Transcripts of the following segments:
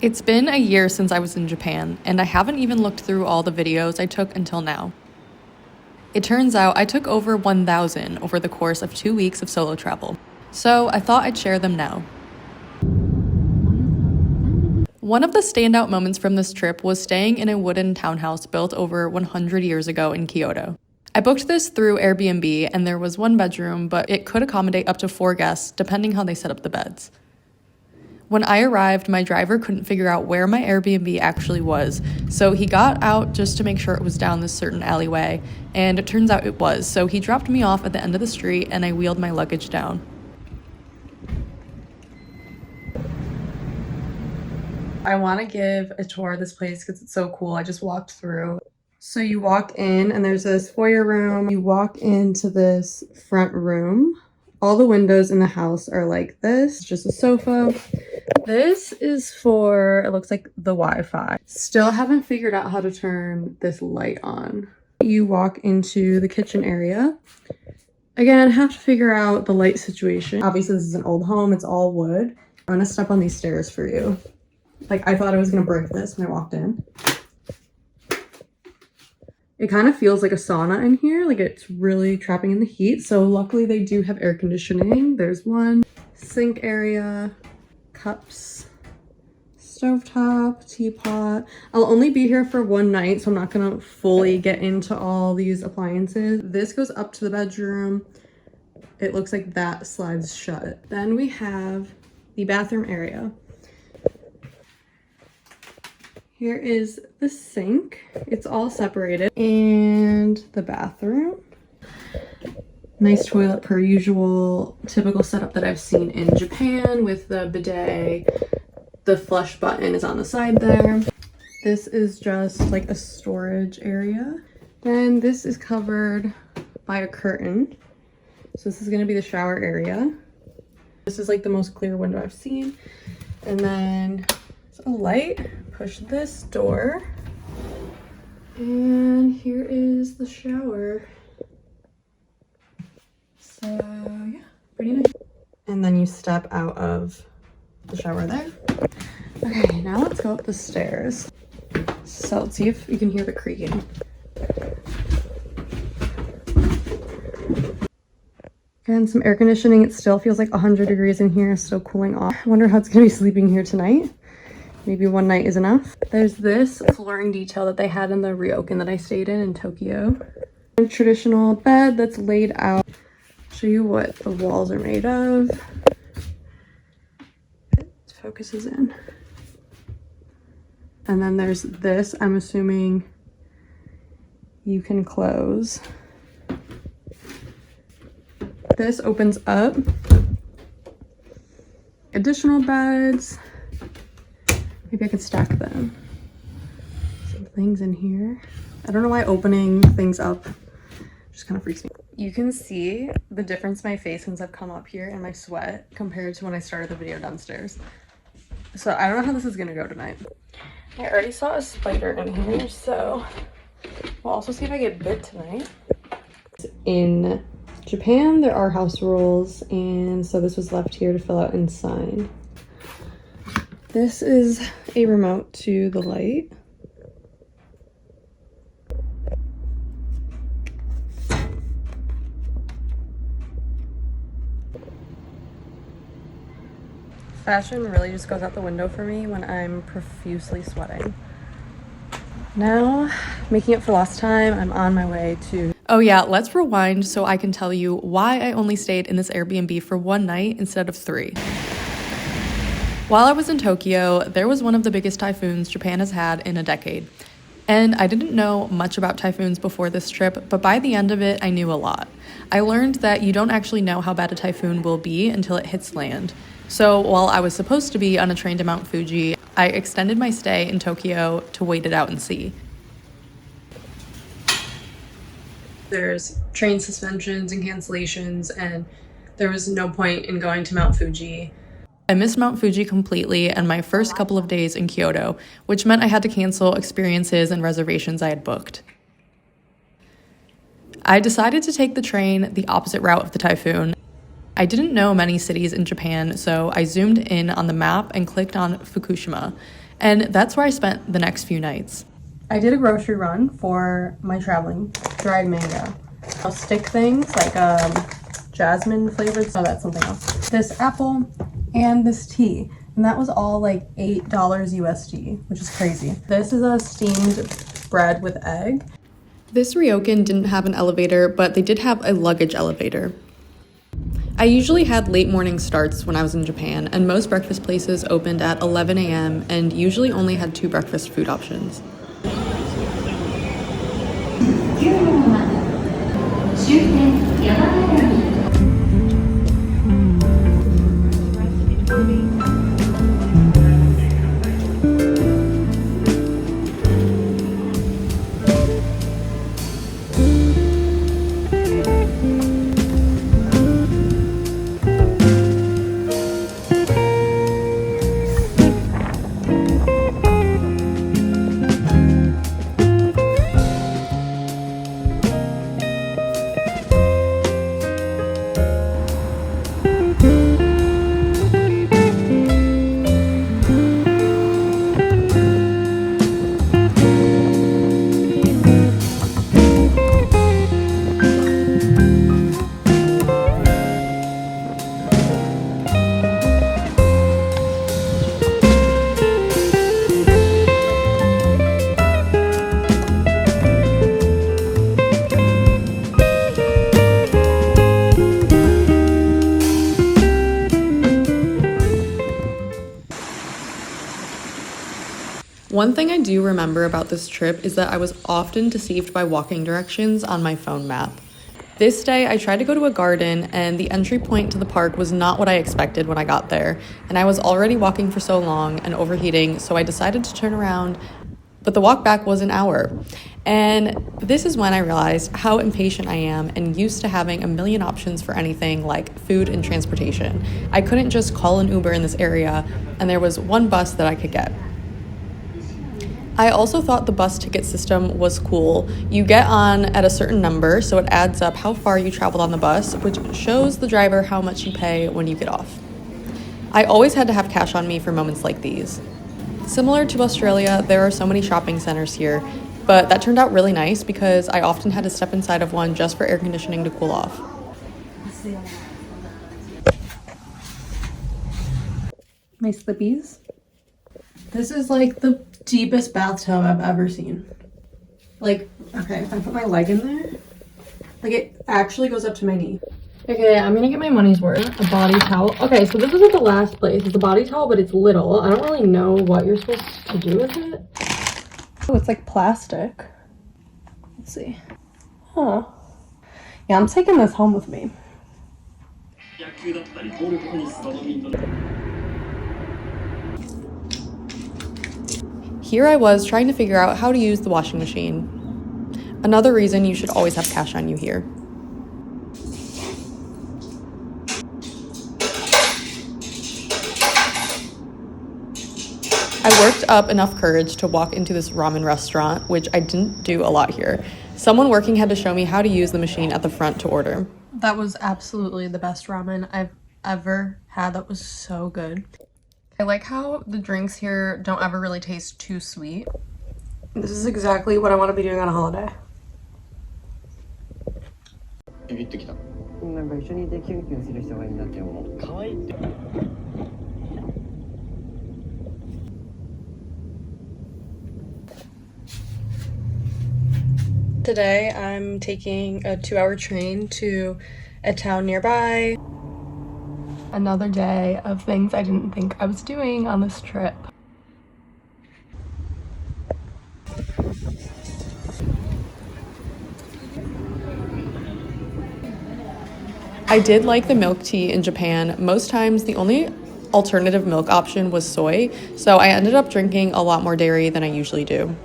It's been a year since I was in Japan, and I haven't even looked through all the videos I took until now. It turns out I took over 1,000 over the course of 2 weeks of solo travel, so I thought I'd share them now. One of the standout moments from this trip was staying in a wooden townhouse built over 100 years ago in Kyoto. I booked this through Airbnb, and there was one bedroom, but it could accommodate up to 4 guests depending how they set up the beds. When I arrived, my driver couldn't figure out where my Airbnb actually was, so he got out just to make sure it was down this certain alleyway, and it turns out it was, so he dropped me off at the end of the street and I wheeled my luggage down. I want to give a tour of this place because it's so cool. I just walked through. So you walk in and there's this foyer room. You walk into this front room. All the windows in the house are like this, just a sofa. This is for, it looks like the Wi-Fi. Still haven't figured out how to turn this light on. You walk into the kitchen area. Again, have to figure out the light situation. Obviously this is an old home, it's all wood. I'm gonna step on these stairs for you. Like I thought I was gonna break this when I walked in. It kind of feels like a sauna in here, like it's really trapping in the heat. So luckily they do have air conditioning. There's one sink area, cups, stovetop, teapot. I'll only be here for one night, so I'm not gonna fully get into all these appliances. This goes up to the bedroom. It looks like that slides shut. Then we have the bathroom area. Here is the sink. It's all separated. And the bathroom. Nice toilet per usual. Typical setup that I've seen in Japan with the bidet. The flush button is on the side there. This is just like a storage area. Then this is covered by a curtain. So this is gonna be the shower area. This is like the most clear window I've seen. And then it's a light. Push this door, and here is the shower. So yeah, pretty nice. And then you step out of the shower there. Okay, now let's go up the stairs. So let's see if you can hear the creaking. And some air conditioning. It still feels like 100 degrees in here, still cooling off. I wonder how it's gonna be sleeping here tonight. Maybe one night is enough. There's this flooring detail that they had in the ryokan that I stayed in Tokyo. A traditional bed that's laid out. Show you what the walls are made of. It focuses in. And then there's this, I'm assuming you can close. This opens up. Additional beds. Maybe I could stack them. Some things in here. I don't know why opening things up just kind of freaks me. You can see the difference in my face since I've come up here and my sweat compared to when I started the video downstairs. So I don't know how this is gonna go tonight. I already saw a spider in here, so we'll also see if I get bit tonight. In Japan, there are house rules, and so this was left here to fill out and sign. This is a remote to the light. Fashion really just goes out the window for me when I'm profusely sweating. Now, making up for lost time, I'm on my way to... Oh yeah, let's rewind so I can tell you why I only stayed in this Airbnb for one night instead of 3. While I was in Tokyo, there was one of the biggest typhoons Japan has had in a decade. And I didn't know much about typhoons before this trip, but by the end of it, I knew a lot. I learned that you don't actually know how bad a typhoon will be until it hits land. So while I was supposed to be on a train to Mount Fuji, I extended my stay in Tokyo to wait it out and see. There's train suspensions and cancellations, and there was no point in going to Mount Fuji. I missed Mount Fuji completely and my first couple of days in Kyoto, which meant I had to cancel experiences and reservations I had booked. I decided to take the train the opposite route of the typhoon. I didn't know many cities in Japan, so I zoomed in on the map and clicked on Fukushima. and that's where I spent the next few nights. I did a grocery run for my traveling. Dried mango. Stick things like jasmine flavored, so that's something else. This apple and this tea, and that was all like $8 USD, which is crazy. This is a steamed bread with egg. This ryokan didn't have an elevator, but they did have a luggage elevator. I usually had late morning starts when I was in Japan, and most breakfast places opened at 11 a.m. and usually only had 2 breakfast food options. One thing I do remember about this trip is that I was often deceived by walking directions on my phone map. This day, I tried to go to a garden, and the entry point to the park was not what I expected when I got there, and I was already walking for so long and overheating, so I decided to turn around, but the walk back was an hour. And this is when I realized how impatient I am and used to having a million options for anything like food and transportation. I couldn't just call an Uber in this area, and there was one bus that I could get. I also thought the bus ticket system was cool. You get on at a certain number, so it adds up how far you traveled on the bus, which shows the driver how much you pay when you get off. I always had to have cash on me for moments like these. Similar to Australia, there are so many shopping centers here, but that turned out really nice because I often had to step inside of one just for air conditioning to cool off. My slippies. This is like the deepest bathtub I've ever seen. Like, okay, if I put my leg in there, like it actually goes up to my knee. Okay, I'm gonna get my money's worth. A body towel. Okay, so this is at the last place. It's a body towel, but it's little. I don't really know what you're supposed to do with it. Oh, it's like plastic. Let's see. Huh. Yeah, I'm taking this home with me. Here I was trying to figure out how to use the washing machine. Another reason you should always have cash on you here. I worked up enough courage to walk into this ramen restaurant, which I didn't do a lot here. Someone working had to show me how to use the machine at the front to order. That was absolutely the best ramen I've ever had. That was so good. I like how the drinks here don't ever really taste too sweet. This is exactly what I want to be doing on a holiday. Today I'm taking a 2-hour train to a town nearby. Another day of things I didn't think I was doing on this trip. I did like the milk tea in Japan. Most times the only alternative milk option was soy, so I ended up drinking a lot more dairy than I usually do.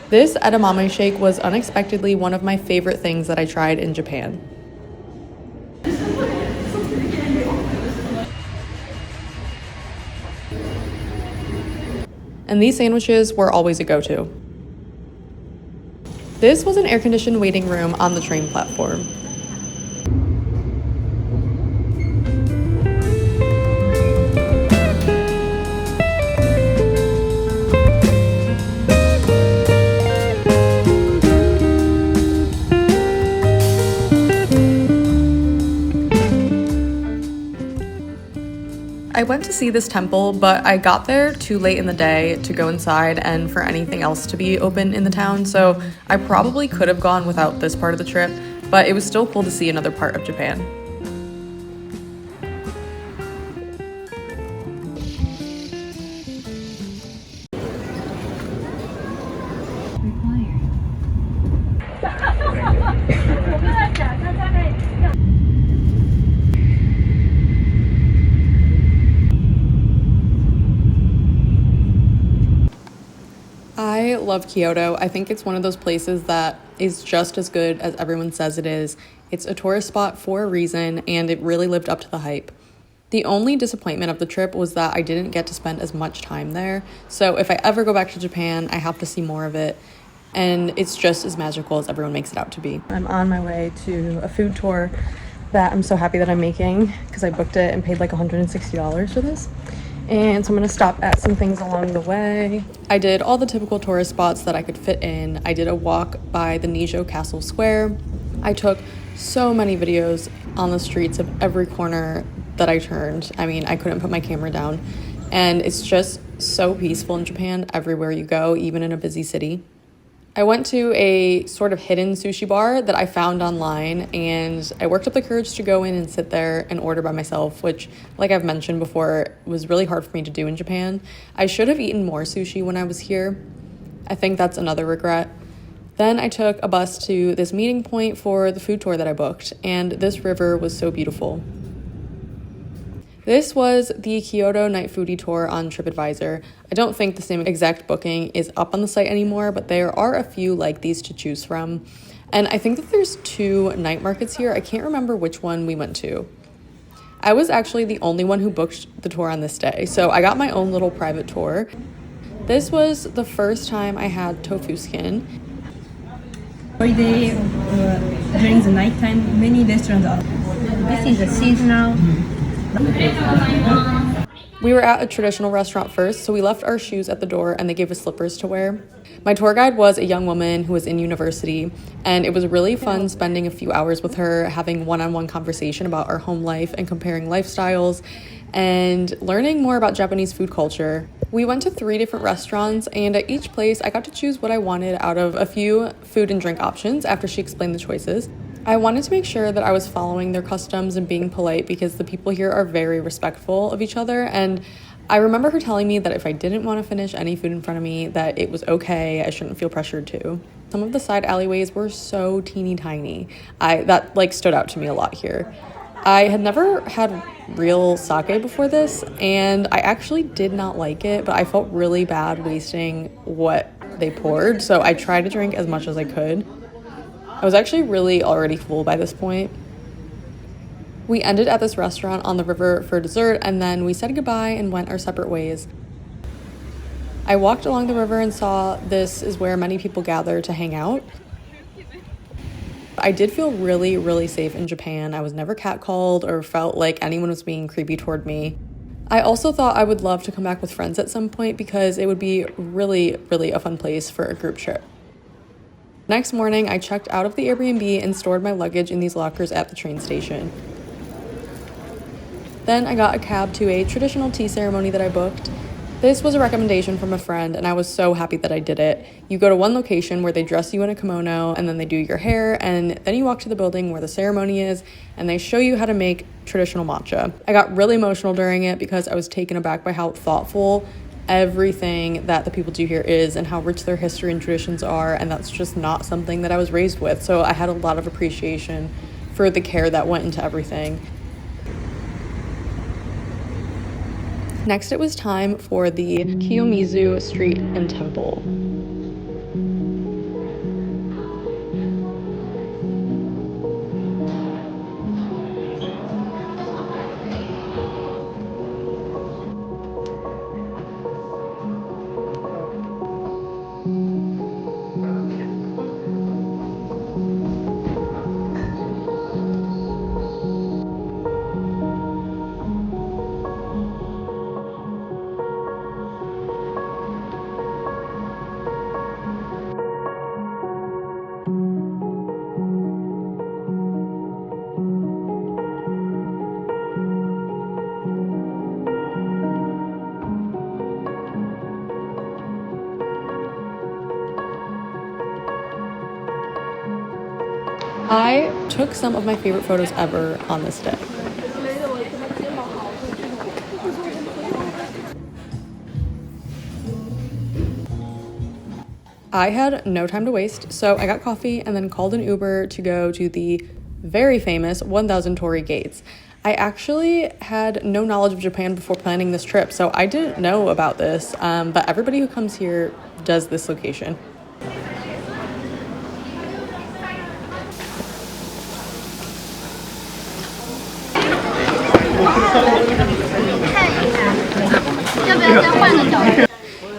This edamame shake was unexpectedly one of my favorite things that I tried in Japan. And these sandwiches were always a go-to. This was an air-conditioned waiting room on the train platform. I went to see this temple, but I got there too late in the day to go inside and for anything else to be open in the town, so I probably could have gone without this part of the trip, but it was still cool to see another part of Japan. I love Kyoto. I think it's one of those places that is just as good as everyone says it is. It's a tourist spot for a reason, and it really lived up to the hype. The only disappointment of the trip was that I didn't get to spend as much time there. So if I ever go back to Japan, I have to see more of it. And it's just as magical as everyone makes it out to be. I'm on my way to a food tour that I'm so happy that I'm making because I booked it and paid like $160 for this. And so I'm gonna stop at some things along the way. I did all the typical tourist spots that I could fit in. I did a walk by the Nijo Castle Square. I took so many videos on the streets of every corner that I turned. I mean, I couldn't put my camera down. And it's just so peaceful in Japan everywhere you go, even in a busy city. I went to a sort of hidden sushi bar that I found online, and I worked up the courage to go in and sit there and order by myself, which, like I've mentioned before, was really hard for me to do in Japan. I should have eaten more sushi when I was here. I think that's another regret. Then I took a bus to this meeting point for the food tour that I booked, and this river was so beautiful. This was the Kyoto Night Foodie Tour on TripAdvisor. I don't think the same exact booking is up on the site anymore, but there are a few like these to choose from. And I think that there's 2 night markets here. I can't remember which one we went to. I was actually the only one who booked the tour on this day, so I got my own little private tour. This was the first time I had tofu skin. Every day during the night time, many restaurants are. This is a seasonal. We were at a traditional restaurant first, so we left our shoes at the door and they gave us slippers to wear. My tour guide was a young woman who was in university, and it was really fun spending a few hours with her, having one-on-one conversation about our home life and comparing lifestyles and learning more about Japanese food culture. We went to 3 different restaurants, and at each place I got to choose what I wanted out of a few food and drink options after she explained the choices. I wanted to make sure that I was following their customs and being polite because the people here are very respectful of each other, and I remember her telling me that if I didn't want to finish any food in front of me, that it was okay, I shouldn't feel pressured to. Some of the side alleyways were so teeny tiny. That stood out to me a lot here. I had never had real sake before this, and I actually did not like it, but I felt really bad wasting what they poured, so I tried to drink as much as I could. I was actually really already full by this point. We ended at this restaurant on the river for dessert, and then we said goodbye and went our separate ways. I walked along the river and saw this is where many people gather to hang out. I did feel really, really safe in Japan. I was never catcalled or felt like anyone was being creepy toward me. I also thought I would love to come back with friends at some point because it would be really, really a fun place for a group trip. Next morning, I checked out of the Airbnb and stored my luggage in these lockers at the train station. Then I got a cab to a traditional tea ceremony that I booked. This was a recommendation from a friend, and I was so happy that I did it. You go to one location where they dress you in a kimono, and then they do your hair, and then you walk to the building where the ceremony is, and they show you how to make traditional matcha. I got really emotional during it because I was taken aback by how thoughtful everything that the people do here is and how rich their history and traditions are, and that's just not something that I was raised with, so I had a lot of appreciation for the care that went into everything. Next, it was time for the Kiyomizu Street and Temple. I took some of my favorite photos ever on this day. I had no time to waste, so I got coffee and then called an Uber to go to the very famous 1000 Torii Gates. I actually had no knowledge of Japan before planning this trip, so I didn't know about this, but everybody who comes here does this location.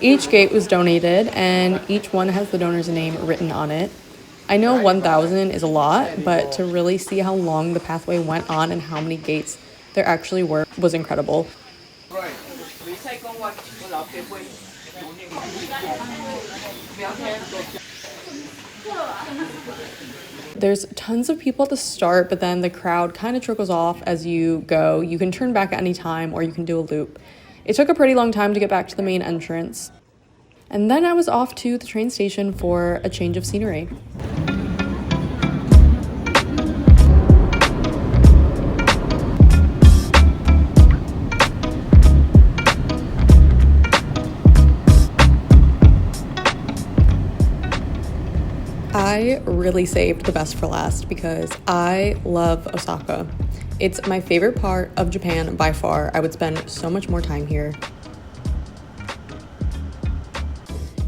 Each gate was donated, and each one has the donor's name written on it. I know 1,000 is a lot, but to really see how long the pathway went on and how many gates there actually were was incredible. There's tons of people at the start, but then the crowd kind of trickles off as you go. You can turn back at any time or you can do a loop. It took a pretty long time to get back to the main entrance. And then I was off to the train station for a change of scenery. I really saved the best for last because I love Osaka. It's my favorite part of Japan by far. I would spend so much more time here.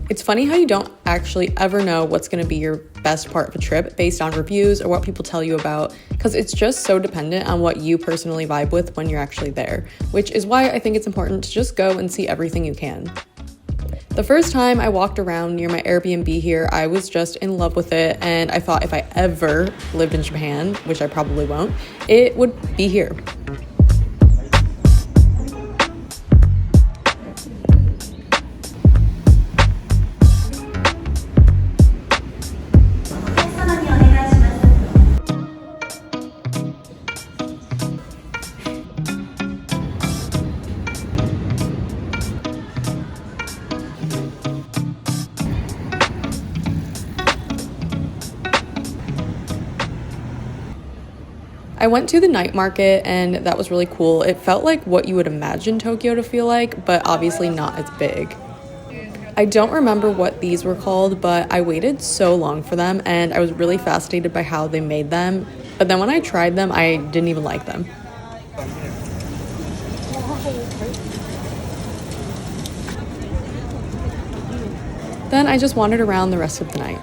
It's funny how you don't actually ever know what's going to be your best part of a trip based on reviews or what people tell you about, because it's just so dependent on what you personally vibe with when you're actually there, which is why I think it's important to just go and see everything you can. The first time I walked around near my Airbnb here, I was just in love with it, and I thought if I ever lived in Japan, which I probably won't, it would be here. I went to the night market and that was really cool. It felt like what you would imagine Tokyo to feel like, but obviously not as big. I don't remember what these were called, but I waited so long for them and I was really fascinated by how they made them. But then when I tried them, I didn't even like them. Then I just wandered around the rest of the night.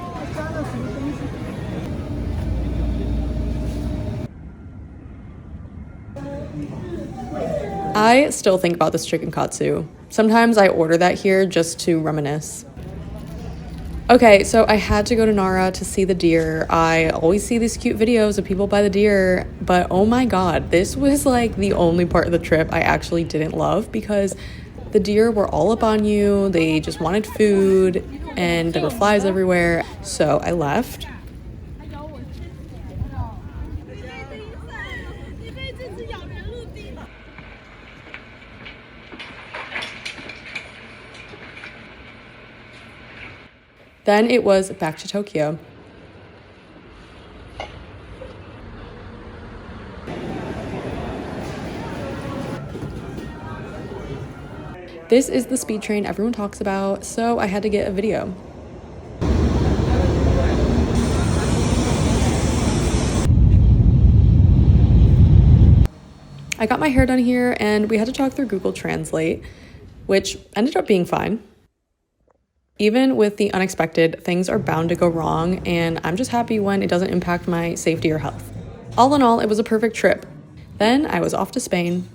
I still think about this chicken katsu. Sometimes I order that here just to reminisce. Okay, so I had to go to Nara to see the deer. I always see these cute videos of people by the deer, but oh my god, this was like the only part of the trip I actually didn't love because the deer were all up on you, they just wanted food, and there were flies everywhere, so I left. Then it was back to Tokyo. This is the speed train everyone talks about, so I had to get a video. I got my hair done here and we had to talk through Google Translate, which ended up being fine. Even with the unexpected, things are bound to go wrong, and I'm just happy when it doesn't impact my safety or health. All in all, it was a perfect trip. Then I was off to Spain.